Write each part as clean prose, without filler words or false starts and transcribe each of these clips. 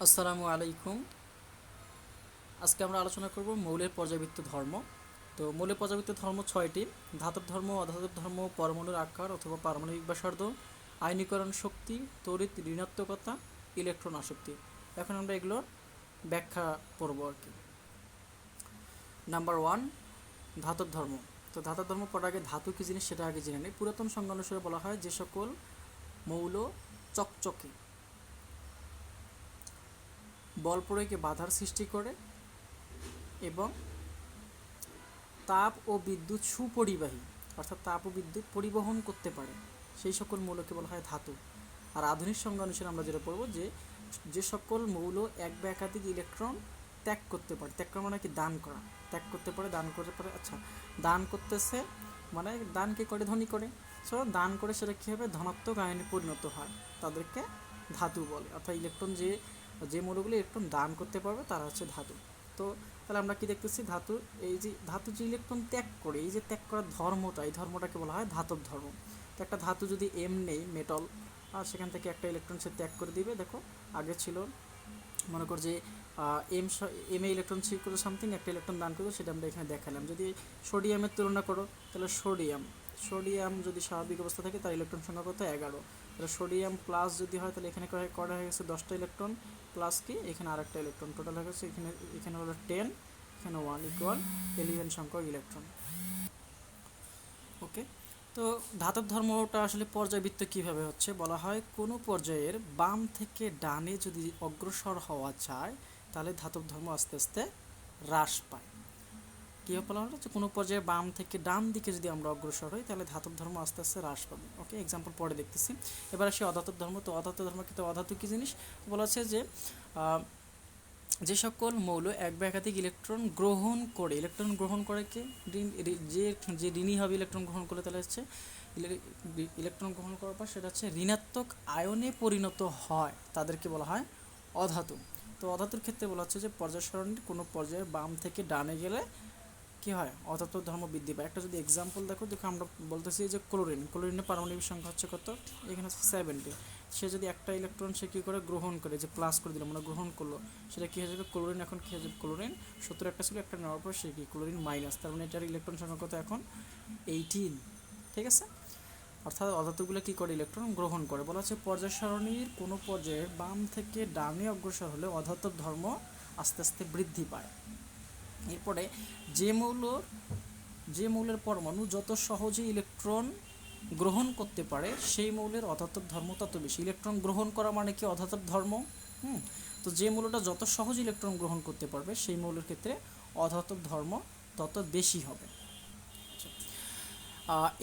আসসালামু আলাইকুম। আজকে আমরা আলোচনা করব মৌলের পর্যায়বৃত্ত ধর্ম। তো মৌলের পর্যায়বৃত্ত ধর্ম ছয়টি: ধাতব ধর্ম, অধাতব ধর্ম, পরমাণুর আকার অথবা পারমাণবিক ব্যাসার্ধ, আয়নীকরণ শক্তি, তড়িৎ ঋণাত্মকতা, ইলেকট্রন আসক্তি। এখন আমরা এগুলোর ব্যাখ্যা পড়ব আর কি। নাম্বার ওয়ান, ধাতব ধর্ম। তো ধাতব ধর্ম পড়ার আগে ধাতু কী জিনিস সেটা আগে জেনে নিই। পুরাতন সংজ্ঞা অনুসারে বলা হয় যে সকল মৌল চকচকে, বল প্রয়োগে বাধার সৃষ্টি করে এবং তাপ ও বিদ্যুৎ সুপরিবাহী, অর্থাৎ তাপ ও বিদ্যুৎ পরিবহন করতে পারে, সেই সকল মৌলকে বলা হয় ধাতু। আর আধুনিক সংজ্ঞা অনুসারে আমরা যেটা পড়ব যে যে সকল মৌল এক বা একাধিক ইলেকট্রন ত্যাগ করতে পারে, ত্যাগ করা মানে কি দান করা, ত্যাগ করতে পারে, দান করতে পারে। আচ্ছা, দান করতেছে মানে দান কে করে? ধ্বনি করে। সো দান করে সেটা কী হবে? ধনাত্মক আয়নে পরিণত হয়, তাদেরকে ধাতু বলে। অর্থাৎ ইলেকট্রন যে যে মৌলগুলো ইলেকট্রন দান করতে পারবে তারা হচ্ছে ধাতু। তো তাহলে আমরা কি দেখতেছি? ধাতু, এই যে ধাতু যে ইলেকট্রন ত্যাগ করে, এই যে ত্যাগ করার ধর্মটা, এই ধর্মটাকে বলা হয় ধাতব ধর্ম। তো একটা ধাতু যদি এম নেই, মেটাল, আর সেখান থেকে একটা ইলেকট্রন সে ত্যাগ করে দিবে। দেখো আগে ছিল, মনে কর যে এম এম এ ইলেকট্রন ছিল করে সামথিং, একটা ইলেকট্রন দান করবে, সেটা আমরা এখানে দেখালাম। যদি সোডিয়ামের তুলনা করো তাহলে সোডিয়াম যদি স্বাভাবিক অবস্থা থাকে তার ইলেকট্রন সংখ্যা কত? 11। তাহলে সোডিয়াম প্লাস যদি হয় তাহলে এখানে করা হয়ে গেছে 10টা ইলেকট্রন, প্লাস কি এখানে আরেকটা ইলেকট্রন, টোটাল হয়ে গেছে এখানে এখানে হলো 10, এখানে 1 ইকুয়াল 11 সংখ্যক ইলেকট্রন। ওকে। তো ধাতব ধর্মটা আসলে পর্যায়বৃত্ত কিভাবে হচ্ছে? বলা হয় কোনো পর্যায়ের বাম থেকে ডানে যদি অগ্রসর হওয়া যায় তাহলে ধাতব ধর্ম আস্তে আস্তে হ্রাস পায়। কীভাবে বলা হলো? যে কোনো পর্যায়ে বাম থেকে ডান দিকে যদি আমরা অগ্রসর হই তাহলে ধাতব ধর্ম আস্তে আস্তে হ্রাস পাবে। ওকে, এক্সাম্পল পরে দেখতেছি। এবার আসি অধাতব ধর্ম। তো অধাতব ধর্ম কিন্তু অধাতু কী জিনিস? বলা হচ্ছে যে যে সকল মৌল এক বা একাধিক ইলেকট্রন গ্রহণ করে কে? যে যে ঋণী হবে ইলেকট্রন গ্রহণ করলে তাহলে হচ্ছে ইলেকট্রন গ্রহণ করার পর সেটা হচ্ছে ঋণাত্মক আয়নে পরিণত হয়, তাদেরকে বলা হয় অধাতু। তো অধাতুর ক্ষেত্রে বলা হচ্ছে যে পর্যায় সারণীর কোনো পর্যায়ে বাম থেকে ডানে গেলে কি হয়? অধাতব ধর্ম বৃদ্ধি পায়। একটা যদি এক্সাম্পল দেখো, আমরা বলতেছি যে ক্লোরিনের পারমাণবিক সংখ্যা হচ্ছে কত? এখানে হচ্ছে 70। সে যদি একটা ইলেকট্রন সে কী করে গ্রহণ করে, যে প্লাস করে দিল, মানে গ্রহণ করলো, সেটা কী হয়ে যাবে? ক্লোরিন। এখন কী হয়ে যাবে? ক্লোরিন 70 একটা ছিল, একটা নেওয়ার পর সে কি ক্লোরিন মাইনাস, তার মানে এটার ইলেকট্রন সংখ্যা কত এখন? 18। ঠিক আছে। অর্থাৎ অধাতুগুলো কী করে? ইলেকট্রন গ্রহণ করে। বলা হচ্ছে পর্যায় সারণীর কোনো পর্যায়ে বাম থেকে ডানে অগ্রসর হলে অধাতব ধর্ম আস্তে আস্তে বৃদ্ধি পায়। এরপরে যে মৌলের পরমাণু যত সহজে ইলেকট্রন গ্রহণ করতে পারে সেই মৌলের অধাতব ধর্ম তত বেশি। ইলেকট্রন গ্রহণ করা মানে কি? অধাতব ধর্ম। তো যে মৌলটা যত সহজে ইলেকট্রন গ্রহণ করতে পারবে সেই মৌলের ক্ষেত্রে অধাতব ধর্ম তত বেশি হবে।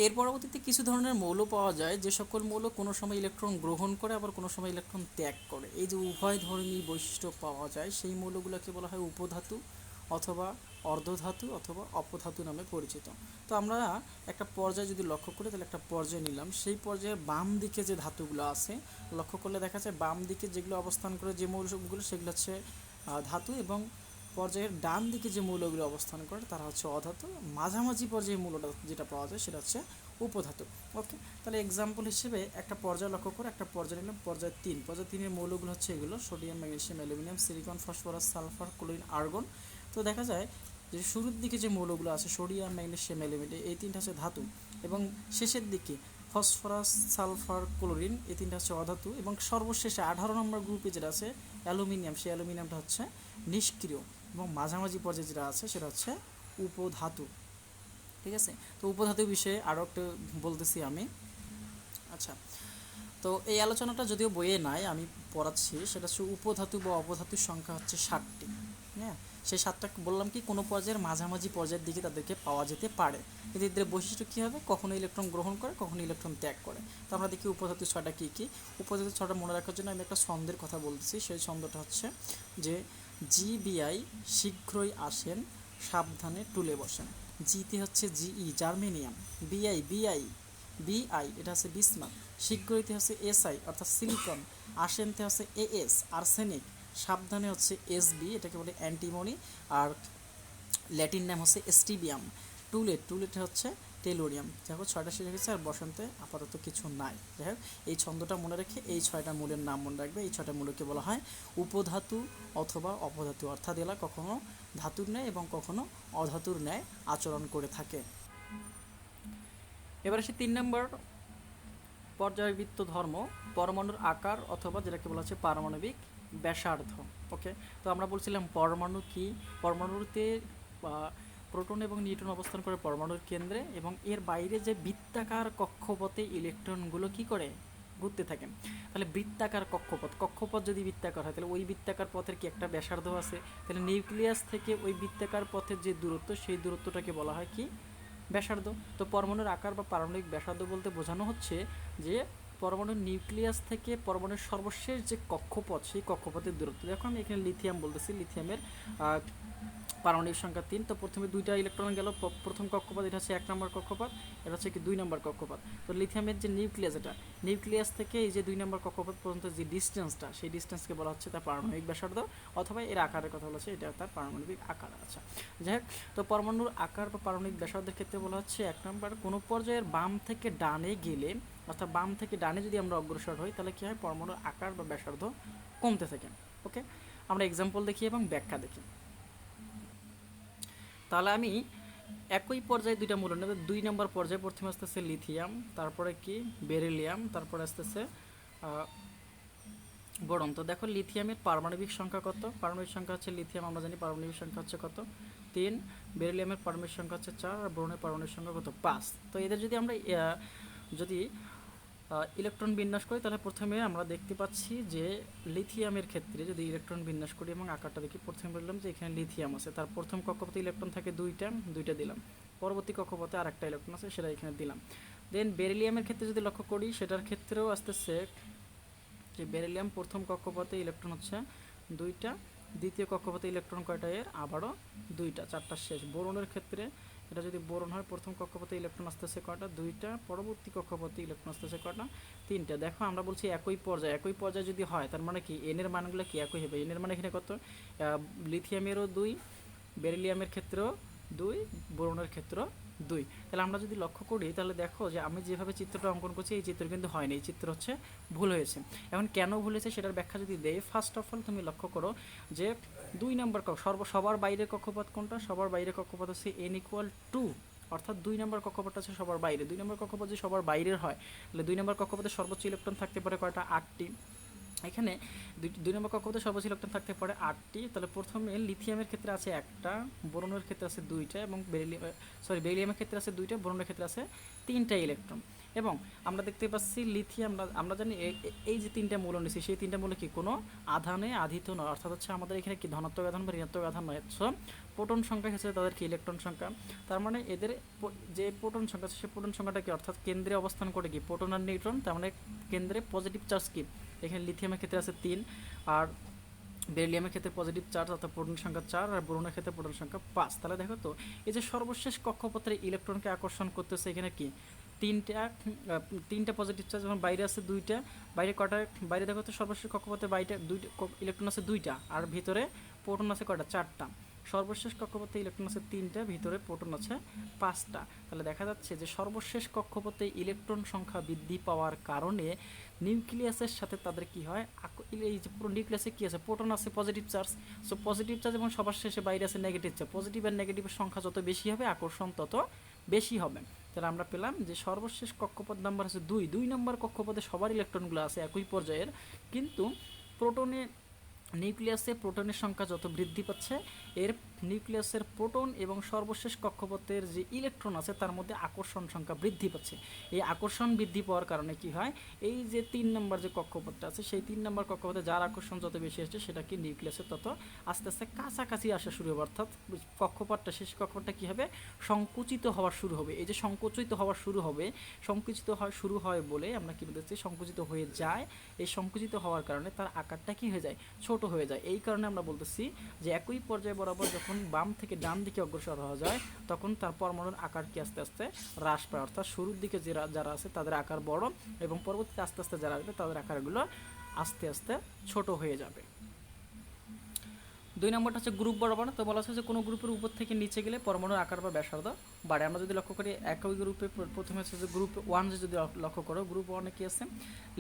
এর পরবর্তীতে কিছু ধরনের মৌল পাওয়া যায় যে সকল মৌল কোনো সময় ইলেকট্রন গ্রহণ করে আবার কোনো সময় ইলেকট্রন ত্যাগ করে। এই যে উভয় ধর্মী বৈশিষ্ট্য পাওয়া যায় সেই মৌলগুলোকে বলা হয় উপধাতু অথবা অর্ধধাতু অথবা অপধাতু নামে পরিচিত। তো আমরা একটা পর্যায়ে যদি লক্ষ্য করি তাহলে একটা পর্যায়ে নিলাম, সেই পর্যায়ে বাম দিকে যে ধাতুগুলো আছে লক্ষ্য করলে দেখা যায় বাম দিকে যেগুলো অবস্থান করে যে মৌলগুলো সেগুলো হচ্ছে ধাতু, এবং পর্যায়ের ডান দিকে যে মৌলগুলো অবস্থান করে তারা হচ্ছে অধাতু। মাঝামাঝি পর্যায়ে মৌলটা যেটা পাওয়া যায় সেটা হচ্ছে উপধাতু। ওকে, তাহলে এক্সাম্পল হিসেবে একটা পর্যায় লক্ষ্য করে একটা পর্যায় নিলাম, পর্যায় 3। পর্যায় 3-এর মৌলগুলো হচ্ছে এগুলো: sodium, magnesium, aluminium, silicon, phosphorus, sulphur, chlorine, argon. তো দেখা যায় যে শুরুর দিকে যে মৌলগুলো আছে সোডিয়াম, ম্যাগনেসিয়াম, অ্যালুমিনিয়াম, এই তিনটা হচ্ছে ধাতু, এবং শেষের দিকে ফসফরাস, সালফার, ক্লোরিন, এই তিনটা হচ্ছে অধাতু, এবং সর্বশেষে 18 নম্বর গ্রুপে যেটা আছে অ্যালুমিনিয়াম, সেই অ্যালুমিনিয়ামটা হচ্ছে নিষ্ক্রিয়, এবং মাঝামাঝি পর্যায়ে যেটা আছে সেটা হচ্ছে উপধাতু। ঠিক আছে। তো উপধাতু বিষয়ে আরও একটু বলতেছি আমি। আচ্ছা, তো এই আলোচনাটা যদিও বইয়ে নাই, আমি পড়াচ্ছি, সেটা হচ্ছে উপধাতু বা অপধাতুর সংখ্যা হচ্ছে 7টি। হ্যাঁ, সেই 7টা বললাম কি কোনো পর্যায়ের মাঝামাঝি পর্যায়ের দিকে তাদেরকে পাওয়া যেতে পারে। কিন্তু এদের বৈশিষ্ট্য কী হবে? কখনো ইলেকট্রন গ্রহণ করে, কখনো ইলেকট্রন ত্যাগ করে। তো আমরা দেখি উপধাতু 6টা কী কী। উপধাতু 6টা মনে রাখার জন্য আমি একটা ছন্দের কথা বলতেছি। সেই ছন্দটা হচ্ছে যে জিবিআই শীঘ্রই আসেন, সাবধানে টুলে বসেন। জিতে হচ্ছে জিই জার্মেনিয়াম, বিআই বিআই এটা হচ্ছে বিসমাথ, শীঘ্রইতে হচ্ছে এসআই অর্থাৎ সিলিকন, আসেনতে হচ্ছে এএস আর্সেনিক, সাবধানে হচ্ছে এসবি এটাকে বলে অ্যান্টিমনি, আর ল্যাটিন নাম হচ্ছে স্টিবিয়াম। টুলেট হচ্ছে টেলুরিয়াম। দেখো 6টা শেষ হয়ে গেছে, আর বসন্তে আপাতত কিছু নাই। যাই হোক, এই ছন্দটা মনে রেখে এই 6টা মূলের নাম মনে রাখবে। এই 6টা মূলকে বলা হয় উপধাতু অথবা অপধাতু, অর্থাৎ এরা কখনো ধাতুর ন্যায় এবং কখনো অধাতুর ন্যায় আচরণ করে থাকে। এবার আসি 3 নম্বর পর্যায়বৃত্ত ধর্ম, পরমাণুর আকার অথবা যেটাকে বলা হচ্ছে পারমাণবিক ব্যাসার্ধ। ওকে, তো আমরা বলছিলাম পরমাণু কি, পরমাণুতে প্রোটন এবং নিউট্রন অবস্থান করে পরমাণুর কেন্দ্রে, এবং এর বাইরে যে বৃত্তাকার কক্ষপথে ইলেকট্রনগুলো কি করে ঘুরতে থাকে। তাহলে বৃত্তাকার কক্ষপথ যদি বৃত্তাকার হয়, তাহলে ওই বৃত্তাকার পথের কি একটা ব্যাসার্ধ আছে, তাহলে নিউক্লিয়াস থেকে ওই বৃত্তাকার পথের যে দূরত্ব, সেই দূরত্বটাকে বলা হয় কি ব্যাসার্ধ। তো পরমাণুর আকার বা পারমাণবিক ব্যাসার্ধ বলতে বোঝানো হচ্ছে যে পরমাণুর নিউক্লিয়াস থেকে পরমাণুর সর্বশেষ যে কক্ষপথ, সেই কক্ষপথের দূরত্ব। দেখো আমি এখানে লিথিয়াম বলতেছি, লিথিয়ামের পারমাণবিক সংখ্যা 3। তো প্রথমে 2টা ইলেকট্রন গেল প্রথম কক্ষপথ, এটা হচ্ছে 1 নম্বর কক্ষপথ, এটা হচ্ছে কি 2 নম্বর কক্ষপথ। তো লিথিয়ামের যে নিউক্লিয়াস, এটা নিউক্লিয়াস থেকে এই যে 2 নম্বর কক্ষপথ পর্যন্ত যে ডিস্টেন্সটা, সেই ডিস্টেন্সকে বলা হচ্ছে তার পারমাণবিক ব্যাসার্ধ, অথবা এর আকারের কথা বলেছে, এটা তার পারমাণবিক আকার। আচ্ছা, যাই হোক, তো পরমাণুর আকার বা পারমাণবিক ব্যাসার্ধের ক্ষেত্রে বলা হচ্ছে 1 নম্বর, কোনো পর্যায়ের বাম থেকে ডানে গেলে, অর্থাৎ বাম থেকে ডানে যদি আমরা অগ্রসর হই, তাহলে কী হয়, পরমাণুর আকার বা ব্যাসার্ধ কমতে থাকে। ওকে, আমরা এক্সাম্পল দেখি এবং ব্যাখ্যা দেখি। তাহলে আমি একই পর্যায়ে 2টা মূল নেব। 2 নম্বর পর্যায়ে প্রথমে আসতেছে লিথিয়াম, তারপরে কি বেরিলিয়াম, তারপরে আসতেছে বোরন। তো দেখো লিথিয়ামের পারমাণবিক সংখ্যা কত, পারমাণবিক সংখ্যা হচ্ছে লিথিয়াম আমরা জানি পারমাণবিক সংখ্যা হচ্ছে কত 3, বেরিলিয়ামের পারমাণবিক সংখ্যা হচ্ছে 4, আর বোরনের পারমাণবিক সংখ্যা কত 5। তো এদের যদি আমরা যদি ইলেকট্রন বিন্যাস করি, তাহলে প্রথমে আমরা দেখতে পাচ্ছি যে লিথিয়ামের ক্ষেত্রে যদি ইলেকট্রন বিন্যাস করি এবং আকারটা দেখি, প্রথমে বললাম যে এখানে লিথিয়াম আছে, তার প্রথম কক্ষপথে ইলেকট্রন থাকে 2টা দিলাম, পরবর্তী কক্ষপথে আরেকটা ইলেকট্রন আছে, সেটা এখানে দিলাম। দেন বেরিলিয়ামের ক্ষেত্রে যদি লক্ষ্য করি, সেটার ক্ষেত্রেও আসতেছে যে বেরিলিয়াম প্রথম কক্ষপথে ইলেকট্রন হচ্ছে 2টা, দ্বিতীয় কক্ষপথে ইলেকট্রন কয়টা এর, আবারও 2টা, 4টা শেষ। বোরনের ক্ষেত্রে এটা যদি বোরন হয়, প্রথম কক্ষপথে ইলেকট্রন আসতেছে কয়টা, 2টা, পরবর্তী কক্ষপথে ইলেকট্রন আসতেছে কয়টা, 3টা। দেখো আমরা বলছি একই পর্যায়ে যদি হয়, তার মানে কি এন এর মানগুলো কি একই হবে। এন এর মানে এখানে কত, লিথিয়ামেরও 2, বেরিলিয়ামের ক্ষেত্রেও 2, বোরনের ক্ষেত্রেও 2। তাহলে আমরা যদি লক্ষ্য করি, তাহলে দেখো যে আমি যেভাবে চিত্রটা অঙ্কন করছি, এই চিত্র কিন্তু হয়নি, এই চিত্র হচ্ছে ভুল হয়েছে। এখন কেন ভুল হয়েছে সেটার ব্যাখ্যা যদি দেই, ফার্স্ট অফ অল তুমি লক্ষ্য করো যে 2 নম্বর সবার বাইরের কক্ষপথ কোনটা, সবার বাইরের কক্ষপথ হচ্ছে n=2, অর্থাৎ 2 নম্বর কক্ষপথটা হচ্ছে সবার বাইরে। 2 নম্বর কক্ষপথ যদি সবার বাইরের হয়, তাহলে 2 নম্বর কক্ষপথে সর্বোচ্চ ইলেকট্রন থাকতে পারে কয়টা, 8টি। এখানে 2 নম্বর কক্ষপথে সর্বোচ্চ ইলেকট্রন থাকতে পারে 8টি। তাহলে প্রথমে লিথিয়ামের ক্ষেত্রে আছে 1টা, বোরনের ক্ষেত্রে আছে 2টা, এবং বেরিলিয়ামের ক্ষেত্রে আছে 2টা, বোরনের ক্ষেত্রে আছে 3টা ইলেকট্রন। এবং আমরা দেখতে পাচ্ছি লিথিয়াম, আমরা জানি এই যে 3টা মূল নিচ্ছি, সেই 3টা মূলে কি কোনো আধানে আধিত নয়, অর্থাৎ হচ্ছে আমাদের এখানে কি ধনাত্মক আধান বা ঋণাত্মক আধান নয়, হচ্ছে প্রোটন সংখ্যা হচ্ছে তাদের কি ইলেকট্রন সংখ্যা। তার মানে এদের যে প্রোটন সংখ্যা আছে, সেই প্রোটন সংখ্যাটা কি, অর্থাৎ কেন্দ্রে অবস্থান করে কি প্রোটন আর নিউট্রন, তার মানে কেন্দ্রে পজিটিভ চার্জ কি, এখানে লিথিয়ামের ক্ষেত্রে আছে 3, আর বেরিলিয়ামের ক্ষেত্রে পজিটিভ চার্জ অর্থাৎ প্রোটন সংখ্যা 4, আর বোরনের ক্ষেত্রে প্রোটন সংখ্যা 5। তাহলে দেখো তো এই যে সর্বশেষ কক্ষপথের ইলেকট্রনকে আকর্ষণ করতেছে এখানে কি তিনটা পজিটিভ চার্জ, যখন বাইরে আছে 2টা, বাইরে কটা, বাইরে দেখো তো সর্বশেষ কক্ষপথে বাইরে 2টা ইলেকট্রন আছে 2টা, আর ভিতরে প্রোটন আছে কয়টা, 4টা। সর্বশেষ কক্ষপথে ইলেকট্রন আছে 3টা, ভিতরে প্রোটন আছে 5টা। তাহলে দেখা যাচ্ছে যে সর্বশেষ কক্ষপথে ইলেকট্রন সংখ্যা বৃদ্ধি পাওয়ার কারণে নিউক্লিয়াসের সাথে তাদের কি হয়, এই যে পুরো নিউক্লিয়াসে কি আছে, প্রোটন আছে positive charge. So positive charge এবং সবার শেষে বাইরে আছে নেগেটিভ চার্জ। পজিটিভ আর নেগেটিভের সংখ্যা যত বেশি হবে, আকর্ষণ তত বেশি হবে। তাহলে আমরা পেলাম যে সর্বশেষ কক্ষপথ নাম্বার আছে 2, 2 নম্বর কক্ষপথে সবার ইলেকট্রনগুলো আছে একই পর্যায়ের, কিন্তু প্রোটনে নিউক্লিয়াসে প্রোটনের সংখ্যা যত বৃদ্ধি পাচ্ছে, এর নিউক্লিয়াসের প্রোটন এবং সর্বশেষ কক্ষপথের যে ইলেকট্রন আছে তার মধ্যে আকর্ষণ সংখ্যা বৃদ্ধি পাচ্ছে। এই আকর্ষণ বৃদ্ধি পাওয়ার কারণে কি হয়, এই যে 3 নম্বর যে কক্ষপথটা আছে, সেই 3 নম্বর কক্ষপথে যার আকর্ষণ যত বেশি আসছে, সেটা কি নিউক্লিয়াসের তত আস্তে আস্তে কাছাকাছি আসা শুরু হবে, অর্থাৎ কক্ষপথটা শেষ কক্ষপথটা কী হবে, সংকুচিত হওয়া শুরু হবে। এই যে সংকুচিত হওয়া শুরু হয় বলে আমরা কী বলতেছি, সংকুচিত হয়ে যায়। এই সংকুচিত হওয়ার কারণে তার আকারটা কি হয়ে যায়, ছোট হয়ে যায়। এই কারণে আমরা বলতেছি যে একই পর্যায়ে বরাবর যখন বাম থেকে ডান দিকে অগ্রসর হওয়া যায়, তখন তার পরমাণুর আকার কি আস্তে আস্তে হ্রাস পায়, অর্থাৎ শুরুর দিকে যারা আছে তাদের আকার বড়, এবং পরবর্তীতে আস্তে আস্তে যারা আসবে তাদের আকারগুলো আস্তে আস্তে ছোট হয়ে যাবে। 2 নম্বরটা হচ্ছে গ্রুপ বরাবর। তো বলা হচ্ছে যে কোনো গ্রুপের উপর থেকে নিচে গেলে পরমাণুর আকার বা ব্যাসার্ধ বাড়ে। আমরা যদি লক্ষ্য করি একই গ্রুপে প্রথমে হচ্ছে যে গ্রুপ 1 যদি লক্ষ্য করো, গ্রুপ 1-এ কী আছে,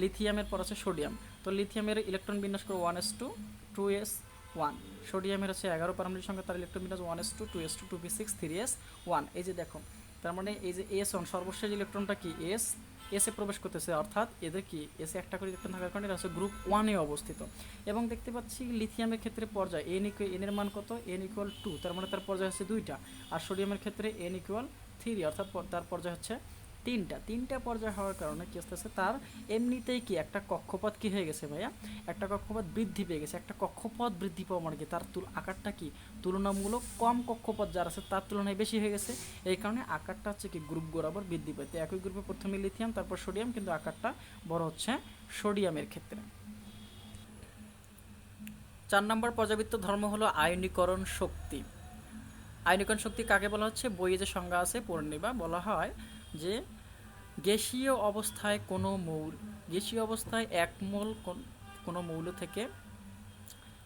লিথিয়ামের পর আছে সোডিয়াম। তো লিথিয়ামের ইলেকট্রন বিন্যাস করো 1s2 2s1। সোডিয়ামের হচ্ছে 11 পারমাণবিক সংখ্যা, তার ইলেকট্রন বিন্যাস 1s2 2s2 2p6 3s1। এই যে দেখো, তার মানে এই যে s1 সর্বশেষ ইলেকট্রনটা কি এসে প্রবেশ করতেছে, অর্থাৎ এদের কি এসে একটা করে ইলেকট্রন থাকার কারণে এটা হচ্ছে গ্রুপ 1-এ অবস্থিত। এবং দেখতে পাচ্ছি লিথিয়ামের ক্ষেত্রে পর্যায় এন এর মান কত, n=2, তার মানে তার পর্যায় হচ্ছে 2টা। আর সোডিয়ামের ক্ষেত্রে n=3, অর্থাৎ তার পর্যায় হচ্ছে 3টা পর্যায় হওয়ার কারণে কি আসতেছে, তার এমনিতেই কি একটা কক্ষপথ কি হয়ে গেছে ভাইয়া, একটা কক্ষপথ বৃদ্ধি পেয়ে গেছে। একটা কক্ষপথ বৃদ্ধি পাওয়া মানে কি, তার আকারটা কি তুলনামূলক কম কক্ষপথ যার আছে তার তুলনায় বেশি হয়ে গেছে। এই কারণে আকারটা হচ্ছে কি গ্রুপ বরাবর বৃদ্ধি পায়। তো একই গ্রুপে প্রথমে লিথিয়াম তারপর সোডিয়াম, কিন্তু আকারটা বড় হচ্ছে সোডিয়ামের ক্ষেত্রে। 4 নম্বর পর্যাবৃত্ত ধর্ম হলো আয়নীকরণ শক্তি। আয়নীকরণ শক্তি কাকে বলা হচ্ছে, বইয়ে যে সংজ্ঞা আছে পড়ে নিবা। বলা হয় যে গ্যাসীয় অবস্থায় গ্যাসীয় অবস্থায় 1 মোল কোনো মৌল থেকে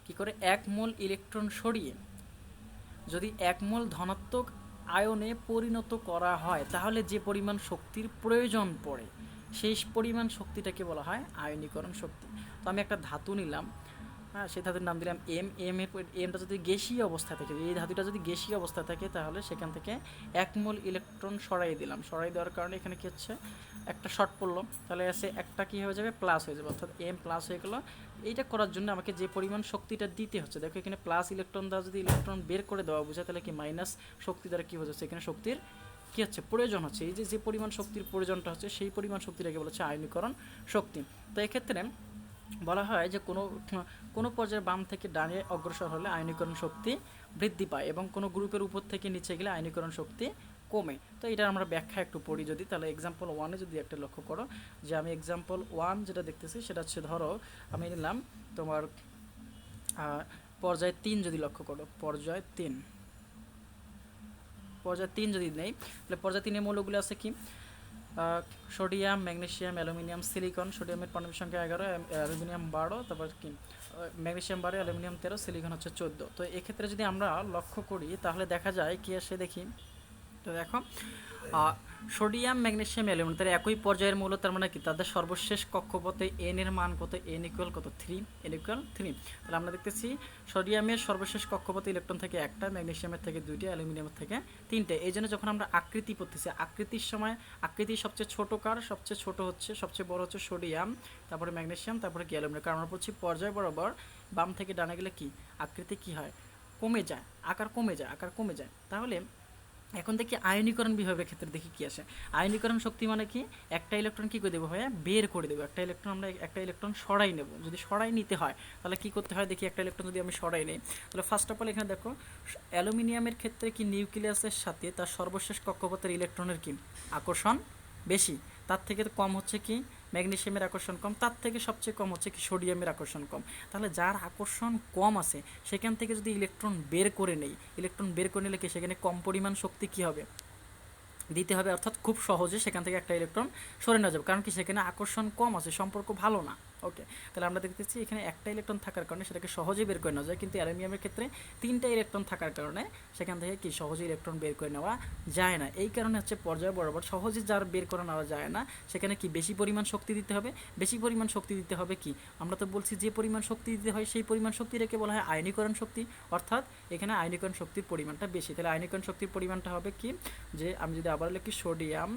কি করে 1 মোল ইলেকট্রন সরিয়ে যদি 1 মোল ধনাত্মক আয়নে পরিণত করা হয়, তাহলে যে পরিমাণ শক্তির প্রয়োজন পড়ে সেই পরিমাণ শক্তিটাকে বলা হয় আয়নীকরণ শক্তি। তো আমি একটা ধাতু নিলাম, হ্যাঁ, সেই ধাতুর নাম দিলাম এমটা যদি গ্যাসীয় অবস্থায় থাকে, এই ধাতুটা যদি গ্যাসীয় অবস্থায় থাকে, তাহলে সেখান থেকে 1 মোল ইলেকট্রন সরাই দিলাম। সরাই দেওয়ার কারণে এখানে কি হচ্ছে, একটা শর্ট পড়লো, তাহলে এসে একটা কি হয়ে যাবে, প্লাস হয়ে যাবে, অর্থাৎ এম প্লাস হয়ে গেলো। এইটা করার জন্য আমাকে যে পরিমাণ শক্তিটা দিতে হচ্ছে, দেখো এখানে প্লাস ইলেকট্রন দ্বারা যদি ইলেকট্রন বের করে দেওয়া বোঝায়, তাহলে কি মাইনাস শক্তি দ্বারা কী হচ্ছে, এখানে শক্তির কী হচ্ছে, প্রয়োজন হচ্ছে। এই যে পরিমাণ শক্তির প্রয়োজনটা হচ্ছে, সেই পরিমাণ শক্তিটাকে বলা হচ্ছে আয়নীকরণ শক্তি। তো এক্ষেত্রে বলা হয় যে কোনো পর্যায়ে বাম থেকে ডানে অগ্রসর হলে আয়নীকরণ শক্তি বৃদ্ধি পায়, এবং কোনো গ্রুপের উপর থেকে নিচে গেলে আয়নীকরণ শক্তি কমে। তো এটা আমরা ব্যাখ্যা একটু পড়ি যদি, তাহলে এক্সাম্পল 1-এ যদি একটা লক্ষ্য করো, যে আমি এক্সাম্পল 1 যেটা দেখতেছি সেটা হচ্ছে, ধরো আমি নিলাম তোমার পর্যায় 3 যদি লক্ষ্য করো, পর্যায় 3 যদি নেই, তাহলে পর্যায় 3-এর মৌলগুলো আছে কি, সোডিয়াম, ম্যাগনেসিয়াম, অ্যালুমিনিয়াম, সিলিকন। সোডিয়ামের পারমাণবিক সংখ্যা 11, অ্যালুমিনিয়াম 12, তারপর কি ম্যাগনেসিয়াম 12, অ্যালুমিনিয়াম 13, সিলিকন হচ্ছে 14। তো এক্ষেত্রে যদি আমরা লক্ষ্য করি তাহলে দেখা যায় কি আসে দেখি। তো দেখো সোডিয়াম, ম্যাগনেসিয়াম, অ্যালুমিনিয়াম তার একই পর্যায়ের মৌল, তার মানে কি তাদের সর্বশেষ কক্ষপথে এন এর মান কত, n=কত 3, তাহলে আমরা দেখতেছি সোডিয়ামের সর্বশেষ কক্ষপথে ইলেকট্রন থেকে একটা, ম্যাগনেসিয়ামের থেকে 2টা, অ্যালুমিনিয়ামের থেকে 3টে। এই জন্য যখন আমরা আকৃতি পড়তেছি, আকৃতির সময় আকৃতি সবচেয়ে ছোট কার, সবচেয়ে ছোট হচ্ছে, সবচেয়ে বড় হচ্ছে সোডিয়াম, তারপরে ম্যাগনেসিয়াম, তারপরে কি অ্যালুমিনিয়াম। কারণ আমরা পড়ছি পর্যায় বরাবর বাম থেকে ডানে গেলে কি আকৃতি কি হয়, কমে যায়, আকার কমে যায়। তাহলে এখন দেখি আয়নীকরণ বিভাগের ক্ষেত্রে দেখি কি আসে। আয়নীকরণ শক্তি মানে কি, একটা ইলেকট্রন কী করে দেবো ভাইয়া, বের করে দেবো। আমরা একটা ইলেকট্রন সরাই নেব। যদি সরাই নিতে হয় তাহলে কি করতে হয় দেখি, একটা ইলেকট্রন যদি আমি সরাই নিই, তাহলে ফার্স্ট অফ অল এখানে দেখো অ্যালুমিনিয়ামের ক্ষেত্রে কি নিউক্লিয়াসের সাথে তার সর্বশেষ কক্ষপথের ইলেকট্রনের কি আকর্ষণ বেশি, তার থেকে কম হচ্ছে কি ম্যাগনেসিয়ামের আকর্ষণ কম, তার থেকে সবচেয়ে কম হচ্ছে কি সোডিয়ামের আকর্ষণ কম। তাহলে যার আকর্ষণ কম আছে সেখান থেকে যদি ইলেকট্রন বের করে নিলে কি সেখানে কম পরিমাণ শক্তি কি হবে, দিতে হবে, অর্থাৎ খুব সহজে সেখান থেকে একটা ইলেকট্রন সরে নেওয়া যাবে, কারণ কি সেখানে আকর্ষণ কম আছে, সম্পর্ক ভালো না। ওকে, তাহলে আমরা দেখতেছি এখানে একটা ইলেকট্রন থাকার কারণে সেটাকে সহজেই বের করে নেওয়া যায়, কিন্তু অ্যালুমিনিয়ামের ক্ষেত্রে 3টা ইলেকট্রন থাকার কারণে সেখান থেকে কি সহজে ইলেকট্রন বের করে নেওয়া যায় না। এই কারণে হচ্ছে পর্যায় বরাবর সহজে যার বের করে নেওয়া যায় না, সেখানে কি বেশি পরিমাণ শক্তি দিতে হবে কি, আমরা তো বলছি যে পরিমাণ শক্তি দিতে হয় সেই পরিমাণ শক্তিটাকে বলা হয় আয়নীকরণ শক্তি, অর্থাৎ এখানে আয়নীকরণ শক্তির পরিমাণটা বেশি। তাহলে আয়নীকরণ শক্তির পরিমাণটা হবে কি, যে আমি যদি আবার লিখি সোডিয়াম,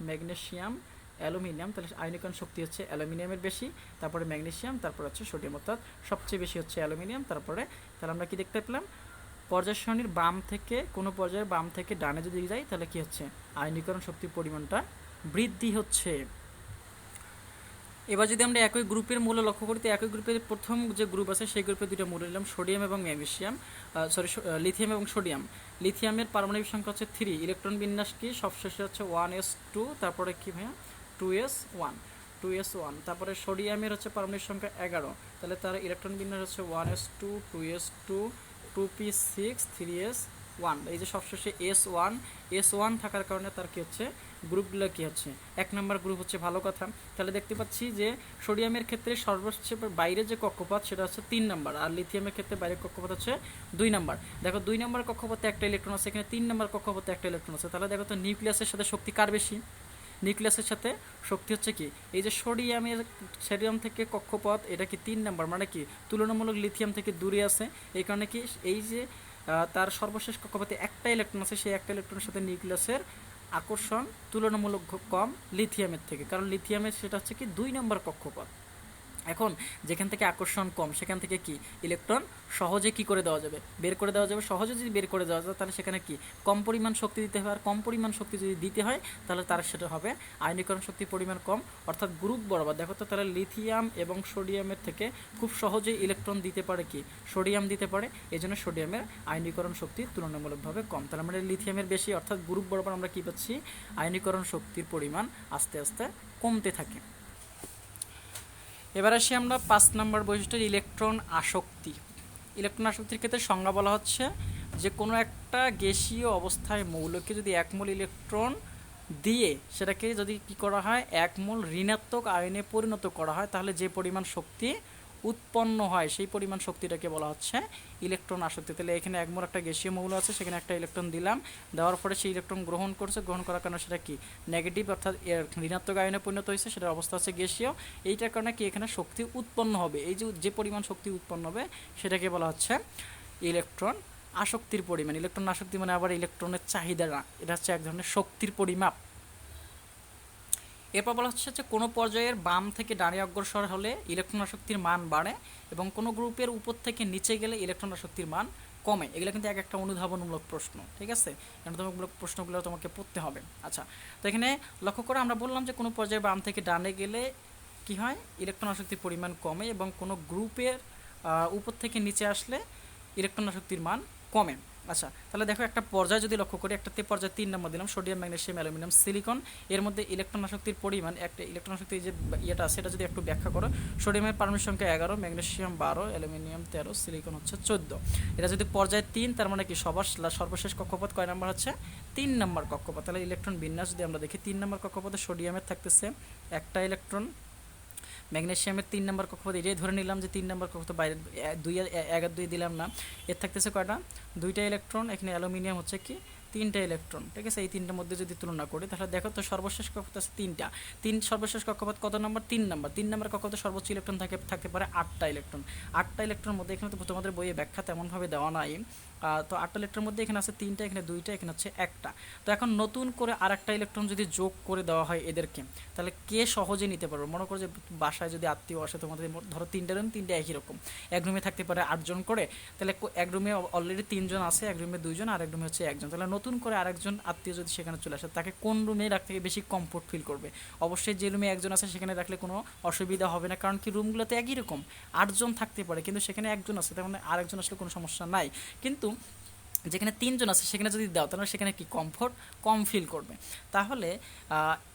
ম্যাগনেসিয়াম, অ্যালুমিনিয়াম, তাহলে আয়নীকরণ শক্তি হচ্ছে অ্যালুমিনিয়ামের বেশি, তারপরে ম্যাগনেসিয়াম, তারপর হচ্ছে সোডিয়াম, অর্থাৎ সবচেয়ে বেশি হচ্ছে অ্যালুমিনিয়াম। তাহলে আমরা কি দেখতে পেলাম, পর্যায় সারণীর বাম থেকে কোনো পর্যায়ের বাম থেকে ডানে যদি যাই তাহলে কি হচ্ছে, আয়নীকরণ শক্তির পরিমাণটা বৃদ্ধি হচ্ছে। এবার যদি আমরা একই গ্রুপের মূল্য লক্ষ্য করি, তো একই গ্রুপের প্রথম যে গ্রুপ আছে সেই গ্রুপে 2টা মূল্য নিলাম, সোডিয়াম এবং ম্যাগনেসিয়াম, লিথিয়াম এবং সোডিয়াম। লিথিয়ামের পারমাণবিক সংখ্যা হচ্ছে 3, ইলেকট্রন বিন্যাস কি সবশেষে হচ্ছে 1s2, তারপরে কি ভাইয়া 2s1, তারপরে সোডিয়ামের হচ্ছে পারমাণবিক সংখ্যা 11, তাহলে তার ইলেকট্রন বিন্যাস হচ্ছে 1s2 2s2 2p6 3s1। One, এই যে সবশেষে S1 থাকার কারণে তার কি হচ্ছে গ্রুপগুলো কি হচ্ছে 1 নম্বর গ্রুপ হচ্ছে, ভালো কথা। তাহলে দেখতে পাচ্ছি যে সোডিয়ামের ক্ষেত্রে সর্বোচ্চ বাইরে যে কক্ষপথ সেটা হচ্ছে 3 নম্বর, আর লিথিয়ামের ক্ষেত্রে বাইরের কক্ষপথ হচ্ছে 2 নম্বর। দেখো 2 নম্বর কক্ষপথে একটা ইলেকট্রন আছে, এখানে 3 নম্বর কক্ষপথে একটা ইলেকট্রন আছে। তাহলে দেখো তো নিউক্লিয়াসের সাথে শক্তি কার বেশি? নিউক্লিয়াসের সাথে শক্তি হচ্ছে কি, এই যে সোডিয়াম থেকে কক্ষপথ এটা কি 3 নাম্বার, মানে কি তুলনামূলক লিথিয়াম থেকে দূরে আছে। এই কারণে কি এই যে তার সর্বশেষ কক্ষপথে একটা ইলেকট্রন আছে, সেই একটা ইলেকট্রনের সাথে নিউক্লিয়াসের আকর্ষণ তুলনামূলক কম লিথিয়ামের থেকে, কারণ লিথিয়ামের সেটা হচ্ছে কি 2 নম্বর কক্ষপথ। এখন যেখান থেকে আকর্ষণ কম সেখান থেকে কি ইলেকট্রন সহজে কি করে দেওয়া যাবে, বের করে দেওয়া যাবে। সহজে যদি বের করে দেওয়া যায় তাহলে সেখানে কি কম পরিমাণ শক্তি দিতে হবে, আর কম পরিমাণ শক্তি যদি দিতে হয় তাহলে তার সেটা হবে আয়নীকরণ শক্তির পরিমাণ কম, অর্থাৎ গ্রুপ বরাবর। দেখো তো তাহলে লিথিয়াম এবং সোডিয়ামের থেকে খুব সহজেই ইলেকট্রন দিতে পারে কি সোডিয়াম দিতে পারে, এই জন্য সোডিয়ামের আয়নীকরণ শক্তি তুলনামূলকভাবে কম। তাহলে আমাদের লিথিয়ামের বেশি, অর্থাৎ গ্রুপ বরাবর আমরা কি পাচ্ছি আয়নীকরণ শক্তির পরিমাণ আস্তে আস্তে কমতে থাকে। এবার আসি আমরা 5 নম্বর বৈশিষ্ট্য, ইলেকট্রন আসক্তি। ইলেকট্রন আসক্তির ক্ষেত্রে সংজ্ঞা বলা হচ্ছে যে কোনো একটা গ্যাসীয় অবস্থায় মৌলকে যদি 1 মোল ইলেকট্রন দিয়ে সেটাকে যদি কি করা হয় 1 মোল ঋণাত্মক আয়নে পরিণত করা হয়, তাহলে যে পরিমাণ শক্তি উৎপন্ন হয় সেই পরিমাণ শক্তিটাকে বলা হচ্ছে ইলেকট্রন আসক্তি। তাহলে এখানে 1 মোল একটা গ্যাসীয় মৌল আছে, সেখানে একটা ইলেকট্রন দিলাম, দেওয়ার পরে সেই ইলেকট্রন গ্রহণ করছে, গ্রহণ করার কারণে সেটা কি নেগেটিভ অর্থাৎ ঋণাত্মক আয়নে পরিণত হয়েছে, সেটার অবস্থা হচ্ছে গ্যাসীয়। এইটার কারণে কি এখানে শক্তি উৎপন্ন হবে, এই যে পরিমাণ শক্তি উৎপন্ন হবে সেটাকে বলা হচ্ছে ইলেকট্রন আসক্তির পরিমাণ। ইলেকট্রন আসক্তি মানে আবার ইলেকট্রনের চাহিদা না, এটা হচ্ছে এক ধরনের শক্তির পরিমাপ। এরপর বলা হচ্ছে যে কোনো পর্যায়ের বাম থেকে ডানে অগ্রসর হলে ইলেকট্রন আসক্তির মান বাড়ে এবং কোনো গ্রুপের উপর থেকে নিচে গেলে ইলেকট্রন আসক্তির মান কমে। এগুলো কিন্তু এক একটা অনুধাবনমূলক প্রশ্ন, ঠিক আছে, অনুধাবনমূলক প্রশ্নগুলো তোমাকে পড়তে হবে। আচ্ছা, তো এখানে লক্ষ্য করে আমরা বললাম যে কোনো পর্যায়ে বাম থেকে ডানে গেলে কি হয় ইলেকট্রন আসক্তির পরিমাণ কমে এবং কোনো গ্রুপের উপর থেকে নিচে আসলে ইলেকট্রন আসক্তির মান কমে। আচ্ছা, তাহলে দেখো একটা পর্যায়ে যদি লক্ষ্য করি, একটা পর্যায়ে 3 নম্বর দিলাম সোডিয়াম, ম্যাগনেসিয়াম, অ্যালুমিনিয়াম, সিলিকন, এর মধ্যে ইলেকট্রন আসক্তির পরিমাণ একটা ইলেকট্রন আসক্তির যে ইয়েটা আছে সেটা যদি একটু ব্যাখ্যা করো। সোডিয়ামের পারমাণবিক সংখ্যা 11, ম্যাগনেসিয়াম 12, অ্যালুমিনিয়াম 13, সিলিকন হচ্ছে 14। এটা যদি পর্যায়ে 3, তার মানে কি সর্বশেষ কক্ষপথ কয় নম্বর হচ্ছে 3 নম্বর কক্ষপথ। তাহলে ইলেকট্রন বিন্যাস যদি আমরা দেখি 3 নম্বর কক্ষপথে সোডিয়ামের থাকতেছে একটা ইলেকট্রন, ম্যাগনেসিয়ামের 3 নম্বর কক্ষপথ এটাই ধরে নিলাম যে 3 নম্বর কক্ষপথ, বাইরে 2 দিলাম না, এর থাকতেছে কয়টা 2টা ইলেকট্রন। এখানে অ্যালুমিনিয়াম হচ্ছে কি 3টা ইলেকট্রন, ঠিক আছে। এই 3টার মধ্যে যদি তুলনা করি তাহলে দেখো তো সর্বশেষ কক্ষপথ আছে 3টা, সর্বশেষ কক্ষপথ কত নম্বর 3 নম্বর। 3 নম্বর কক্ষপথে সর্বোচ্চ ইলেকট্রন থাকতে পারে 8টা ইলেকট্রন। 8টা ইলেকট্রনের মধ্যে এখানে তো তোমাদের বইয়ে ব্যাখ্যা তেমনভাবে দেওয়া নাই, তো 8টা ইলেকট্রনের মধ্যে এখানে আছে 3টা, এখানে 2টা, এখানে হচ্ছে একটা। তো এখন নতুন করে আরেকটা ইলেকট্রন যদি যোগ করে দেওয়া হয় এদেরকে, তাহলে কে সহজে নিতে পারবে? মনে করো যে বাসায় যদি আত্মীয় আসে তোমাদের, ধরো 3টা রুম, 3টা একই রকম, এক রুমে থাকতে পারে 8 জন করে, তাহলে এক রুমে অলরেডি 3 জন আছে, এক রুমে 2 জন, আর এক রুমে হচ্ছে 1 জন। তাহলে নতুন করে আরেকজন আত্মীয় যদি সেখানে চলে আসে, তাকে কোন রুমে রাখতে বেশি কমফোর্ট ফিল করবে? অবশ্যই যে রুমে 1 জন আছে সেখানে রাখলে কোনো অসুবিধা হবে না, কারণ কি রুমগুলোতে একই রকম 8 জন থাকতে পারে, কিন্তু সেখানে 1 জন আছে, তার মানে আরেকজন আসলে কোনো সমস্যা নাই। কিন্তু যেখানে 3 জন আছে সেখানে যদি দাও তাহলে সেখানে কি কমফোর্ট কম ফিল করবে। তাহলে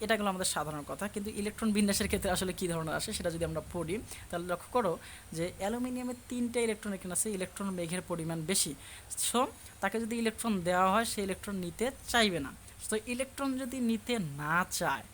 এটা গেলো আমাদের সাধারণ কথা, কিন্তু ইলেকট্রন বিন্যাসের ক্ষেত্রে আসলে কী ধরনের আসে সেটা যদি আমরা পড়ি তাহলে লক্ষ্য করো যে অ্যালুমিনিয়ামের 3টা ইলেকট্রন এখানে আছে, ইলেকট্রন মেঘের পরিমাণ বেশি, সো তাকে যদি ইলেকট্রন দেওয়া হয় সে ইলেকট্রন নিতে চাইবে না। তো ইলেকট্রন যদি নিতে না চায়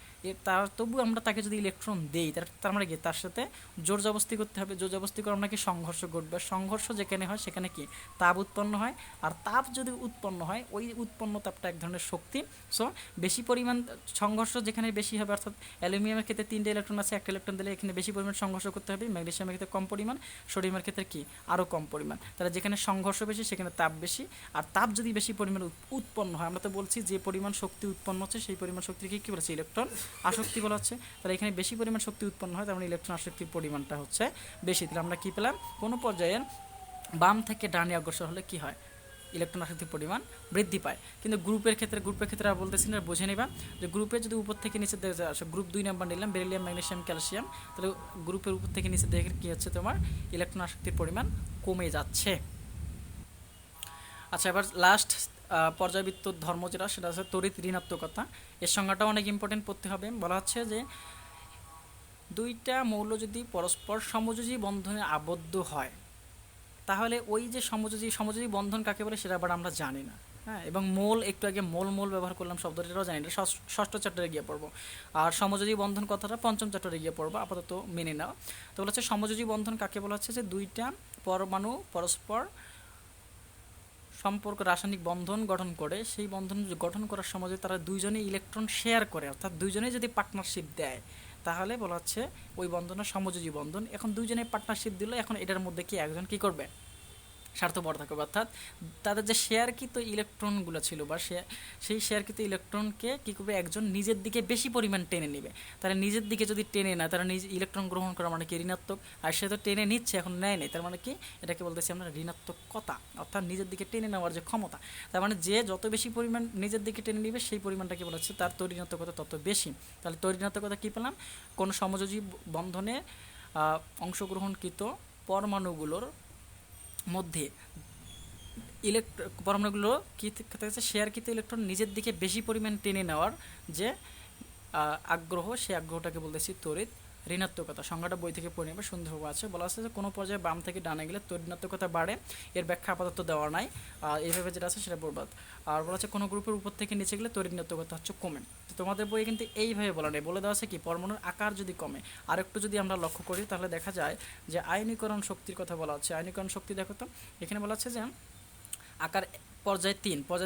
তার তবু আমরা তাকে যদি ইলেকট্রন দেই, তার মানে কি তার সাথে জোর জবস্তি করতে হবে। জোর জবস্তি করে আমরা কি সংঘর্ষ ঘটবে, সংঘর্ষ যেখানে হয় সেখানে কি তাপ উৎপন্ন হয়, আর তাপ যদি উৎপন্ন হয় ওই উৎপন্ন তাপটা এক ধরনের শক্তি। সো বেশি পরিমাণ সংঘর্ষ যেখানে বেশি হবে, অর্থাৎ অ্যালুমিনিয়ামের ক্ষেত্রে 3টা ইলেকট্রন আছে, একটা ইলেকট্রন দিলে এখানে বেশি পরিমাণ সংঘর্ষ করতে হবে, ম্যাগনেসিয়ামের ক্ষেত্রে কম পরিমাণ, সোডিয়ামের ক্ষেত্রে কি আরও কম পরিমাণ। তাহলে যেখানে সংঘর্ষ বেশি সেখানে তাপ বেশি, আর তাপ যদি বেশি পরিমাণ উৎপন্ন হয়, আমরা তো বলছি যে পরিমাণ শক্তি উৎপন্ন হচ্ছে সেই পরিমাণ শক্তিকে কী বলেছে ইলেকট্রন আসক্তি বলা হচ্ছে। তাহলে এখানে বেশি পরিমাণ শক্তি উৎপন্ন হয়, তার মানে ইলেকট্রন আসক্তির পরিমাণটা হচ্ছে বেশি। তাহলে আমরা কী পেলাম, কোনো পর্যায়ে বাম থেকে ডানে অগ্রসর হলে কি হয় ইলেকট্রন আসক্তির পরিমাণ বৃদ্ধি পায়। কিন্তু গ্রুপের ক্ষেত্রে আর বলতেছি না, বুঝে নিবা যে গ্রুপে যদি উপর থেকে নিচে দেখে আসে, গ্রুপ 2 নাম্বার নিলাম বেরিলিয়াম, ম্যাগনেসিয়াম, ক্যালসিয়াম, তাহলে গ্রুপের উপর থেকে নিচে দেখে কী হচ্ছে তোমার ইলেকট্রন আসক্তির পরিমাণ কমে যাচ্ছে। আচ্ছা, এবার লাস্ট পর্যায়বৃত্ত ধর্ম যেটা সেটা হচ্ছে তড়িৎ ঋণাত্মকতা। এর সংজ্ঞাটা অনেক ইম্পর্টেন্ট পড়তে হবে। বলা হচ্ছে যে 2টা মৌল যদি পরস্পর সমযোজী বন্ধনে আবদ্ধ হয় তাহলে ওই যে সমযোজী বন্ধন কাকে বলে সেটা আবার আমরা জানি না। হ্যাঁ, এবং মোল একটু আগে মোল মোল ব্যবহার করলাম শব্দটাও জানি, এটা ষষ্ঠ চ্যাপ্টারে গিয়ে পড়বো। আর সমযোজী বন্ধন কথাটা পঞ্চম চ্যাপ্টারে গিয়ে পড়বো, আপাতত মেনে নাও। তো বলা হচ্ছে সমযোজী বন্ধন কাকে বলা হচ্ছে, যে দুইটা পরমাণু পরস্পর সম্পর্ক রাসায়নিক বন্ধন গঠন করে, সেই বন্ধন গঠন করার সময় যদি তারা দুইজনে ইলেকট্রন শেয়ার করে, অর্থাৎ দুইজনে যদি পার্টনারশিপ দেয়, তাহলে বলা হচ্ছে ওই বন্ধনের সমযোজী বন্ধন। এখন দুইজনে পার্টনারশিপ দিলে এখন এটার মধ্যে কি একজন কি করবে, স্বার্থপর থাকবে, অর্থাৎ তাদের যে শেয়ারকৃত ইলেকট্রনগুলো ছিল বা সেই শেয়ারকৃত ইলেকট্রনকে কী করবে, একজন নিজের দিকে বেশি পরিমাণ টেনে নেবে। তারা নিজের দিকে যদি টেনে না, তারা নিজে ইলেকট্রন গ্রহণ করা মানে কি ঋণাত্মক, আর সে তো টেনে নিচ্ছে এখন নেয় নেই, তার মানে কি এটাকে বলতেছি আমরা ঋণাত্মকতা, অর্থাৎ নিজের দিকে টেনে নেওয়ার যে ক্ষমতা। তার মানে যে যত বেশি পরিমাণ নিজের দিকে টেনে নেবে সেই পরিমাণটাকে বলা হচ্ছে তার তৈরিণাত্মকতা তত বেশি। তাহলে তৈরিণাত্মকতা কী পেলাম, কোনো সমযোজী বন্ধনে অংশগ্রহণকৃত পরমাণুগুলোর মধ্যে পরমাণুগুলো কী থাকছে, শেয়ারকৃত ইলেকট্রন নিজের দিকে বেশি পরিমাণ টেনে নেওয়ার যে আগ্রহ, সেই আগ্রহটাকে বলতেছি তড়িৎ ঋণাত্মকতা। সংজ্ঞাটা বই থেকে পড়ে নেবে, সুন্দরভাবে আছে। বলা আছে যে কোনো পর্যায়ে বাম থেকে ডানে গেলে তড়িৎ ঋণাত্মকতা বাড়ে, এর ব্যাখ্যা আপাতত দেওয়া নাই, এইভাবে যেটা আছে সেটা বরবাদ। আর বলা আছে কোনো গ্রুপের উপর থেকে নিচে গেলে তড়িৎ ঋণাত্মকতা হচ্ছে কমে। তো তোমাদের বইয়ে কিন্তু এইভাবে বলা নেই, বলে দেওয়া আছে কি পরমাণুর আকার যদি কমে। আর একটু যদি আমরা লক্ষ্য করি তাহলে দেখা যায় যে আয়নীকরণ শক্তির কথা বলা হচ্ছে। আয়নীকরণ শক্তি দেখো তো, এখানে বলা আছে যে আকার পর্যায়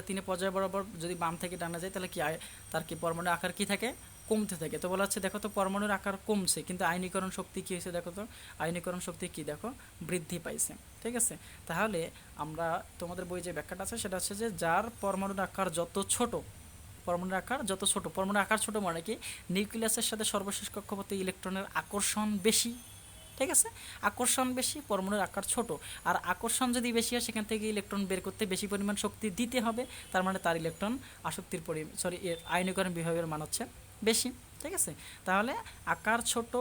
তিনে পর্যায় বরাবর যদি বাম থেকে ডানা যায় তাহলে কি তার কি পরমাণুর আকার কি থাকে, কমতে থাকে। তো বলা হচ্ছে দেখো তো পরমাণুর আকার কমছে, কিন্তু আয়নীকরণ শক্তি কী হয়েছে দেখো তো, আয়নীকরণ শক্তি কি দেখো বৃদ্ধি পাইছে। ঠিক আছে, তাহলে আমরা তোমাদের বই যে ব্যাখ্যাটা আছে সেটা হচ্ছে যে যার পরমাণুর আকার যত ছোট, পরমাণুর আকার যত ছোট, পরমাণুর আকার ছোট মানে কি নিউক্লিয়াসের সাথে সর্বশেষ কক্ষপথে ইলেকট্রনের আকর্ষণ বেশি। ঠিক আছে, আকর্ষণ বেশি, পরমাণুর আকার ছোট, আর আকর্ষণ যদি বেশি হয় সেখান থেকে ইলেকট্রন বের করতে বেশি পরিমাণ শক্তি দিতে হবে, তার মানে তার ইলেকট্রন আসক্তির এর আয়নীকরণ বিভবের মান হচ্ছে বেশি। ঠিক আছে, তাহলে আকার ছোট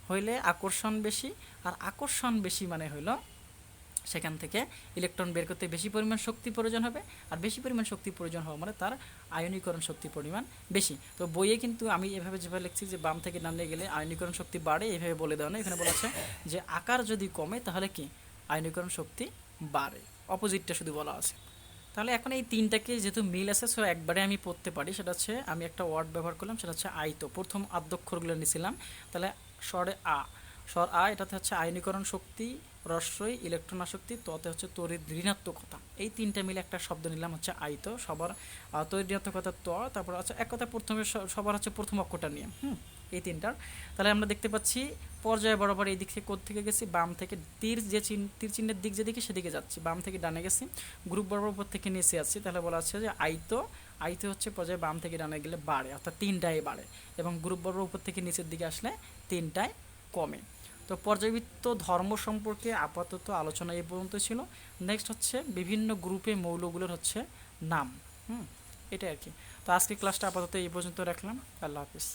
হইলে আকর্ষণ বেশি, আর আকর্ষণ বেশি মানে হইলো সেখান থেকে ইলেকট্রন বের করতে বেশি পরিমাণ শক্তি প্রয়োজন হবে, আর বেশি পরিমাণ শক্তি প্রয়োজন হওয়া মানে তার আয়নীকরণ শক্তির পরিমাণ বেশি। তো বইয়ে কিন্তু আমি এভাবে যেভাবে লিখছি যে বাম থেকে ডানে গেলে আয়নীকরণ শক্তি বাড়ে, এইভাবে বলে দেওয়া না। এখানে বলা আছে যে আকার যদি কমে তাহলে কি আয়নীকরণ শক্তি বাড়ে, অপোজিটটা শুধু বলা আছে। তাহলে এখন এই তিনটাকে যেহেতু মিল আছে, সো একবারে আমি পড়তে পারি। সেটা হচ্ছে আমি একটা ওয়ার্ড ব্যবহার করলাম, সেটা হচ্ছে আয়তো। প্রথম আদ্যক্ষরগুলো নিয়েছিলাম, তাহলে স্বরে স্বর এটাতে হচ্ছে আয়নীকরণ শক্তি, রস্যই ইলেকট্রন আসক্তি, ততে হচ্ছে তড়িৎ ঋণাত্মকতা। এই তিনটা মিলে একটা শব্দ নিলাম হচ্ছে আয়তো। সবার তড়িৎ ঋণাত্মকতা তারপর আছে এক কথা প্রথমে সবার হচ্ছে প্রথম অক্ষরটা নিয়ে এই তিনটার। তাহলে আমরা দেখতে পাচ্ছি পর্যায়ে বরাবর এই দিক থেকে কোত্থেকে গেছি, বাম থেকে তীর চিহ্নের দিক যেদিকে সেদিকে যাচ্ছি, বাম থেকে ডানে গেছি, গ্রুপ বরাবর উপর থেকে নিচে আসছি। তাহলে বলা হচ্ছে যে আয়তো হচ্ছে পর্যায়ে বাম থেকে ডানে গেলে বাড়ে, অর্থাৎ তিনটাই বাড়ে, এবং গ্রুপ বরাবর উপর থেকে নিচের দিকে আসলে তিনটায় কমে। তো পর্যায়বৃত্ত ধর্ম সম্পর্কে আপাতত আলোচনা এই পর্যন্ত ছিল। নেক্সট হচ্ছে বিভিন্ন গ্রুপে মৌলগুলোর হচ্ছে নাম, এটাই আর কি। তো আজকে ক্লাসটা আপাতত এই পর্যন্ত রাখলাম। আল্লাহ হাফিজ।